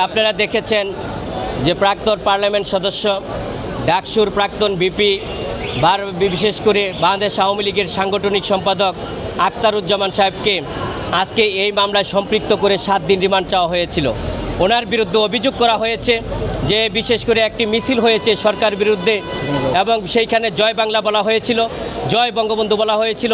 আপনারা দেখেছেন যে প্রাক্তন পার্লামেন্ট সদস্য ডাকসুর প্রাক্তন বিপি বিশেষ করে বাংলাদেশ আওয়ামী লীগের সাংগঠনিক সম্পাদক আখতারুজ্জামান সাহেবকে আজকে এই মামলায় সম্পৃক্ত করে 7 দিন রিমান্ড চাওয়া হয়েছিল। ওনার বিরুদ্ধে অভিযোগ করা হয়েছে যে বিশেষ করে একটি মিছিল হয়েছে সরকার বিরুদ্ধে এবং সেইখানে জয় বাংলা বলা হয়েছিল, জয় বঙ্গবন্ধু বলা হয়েছিল,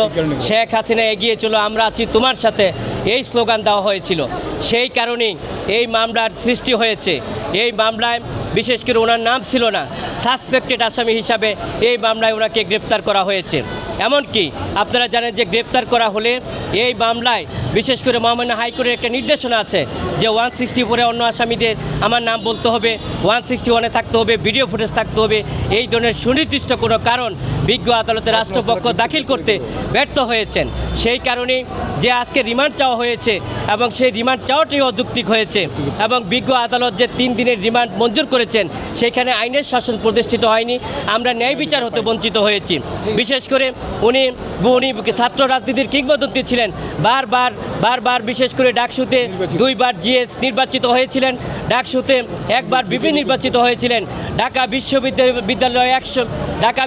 শেখ হাসিনা এগিয়ে চলো আমরা আছি তোমার সাথে, এই স্লোগান দেওয়া হয়েছিল। সেই কারণেই এই মামলার সৃষ্টি হয়েছে। এই মামলায় বিশেষ করে ওনার নাম ছিল না, সাসপেক্টেড আসামি হিসাবে এই মামলায় ওনাকে গ্রেপ্তার করা হয়েছে। এমনকি আপনারা জানেন যে গ্রেপ্তার করা হলে এই মামলায় বিশেষ করে মহামান্য হাইকোর্টের একটা নির্দেশনা আছে যে 164 অন্য আসামিদের আমার নাম বলতে হবে, 161 থাকতে হবে, ভিডিও ফুটেজ থাকতে হবে। এই ধরনের সুনির্দিষ্ট কোনো কারণ বিজ্ঞ আদালতে রাষ্ট্রপক্ষ দাখিল করতে ব্যর্থ হয়েছেন। সেই কারণে যে আজকে রিমান্ড চাওয়া হয়েছে এবং সেই রিমান্ড চাওয়াটাই অযৌক্তিক হয়েছে এবং বিজ্ঞ আদালত যে 3 দিনের রিমান্ড মঞ্জুর করেছেন সেখানে আইনের শাসন প্রতিষ্ঠিত হয়নি, আমরা ন্যায় বিচার হতে বঞ্চিত হয়েছি। বিশেষ করে উনি ছাত্র রাজনীতির কিংবদন্তি ছিলেন, বারবার বিশেষ করে ডাকসুতে 2বার জিএস নির্বাচিত হয়েছিলেন, ডাকসুতে 1বার বিপি নির্বাচিত হয়েছিলেন। ঢাকা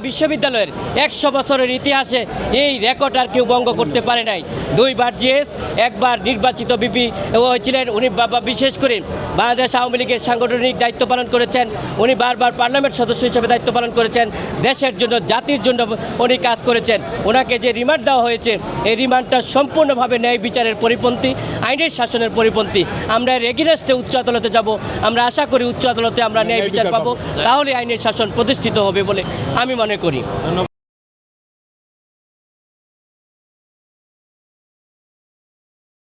বিশ্ববিদ্যালয়ের 100 বছরের ইতিহাসে এই রেকর্ড আর কেউ ভঙ্গ করতে পারে নাই। 2বার জিএস, 1বার নির্বাচিত বিপি হয়েছিলেন উনি। বিশেষ করে বাংলাদেশ আওয়ামী লীগের সাংগঠনিক দায়িত্ব পালন করেছেন, উনি বারবার পার্লামেন্ট সদস্য হিসেবে দায়িত্ব পালন করেছেন, দেশের জন্য জাতির জন্য উনি কাজ করেছেন। ওনাকে যে রিমান্ড দেওয়া হয়েছে এই রিমান্ডটা সম্পূর্ণভাবে ন্যায় বিচারের পরিপন্থী, আইনের শাসনের পরিপন্থী। আমরা এর এগেইনস্টে উচ্চ আদালতে যাব, আমরা আশা করি উচ্চ আদালতে আমরা ন্যায় বিচার পাবো, তাহলে আইনের শাসন প্রতিষ্ঠিত হবে বলে আমি মনে করি।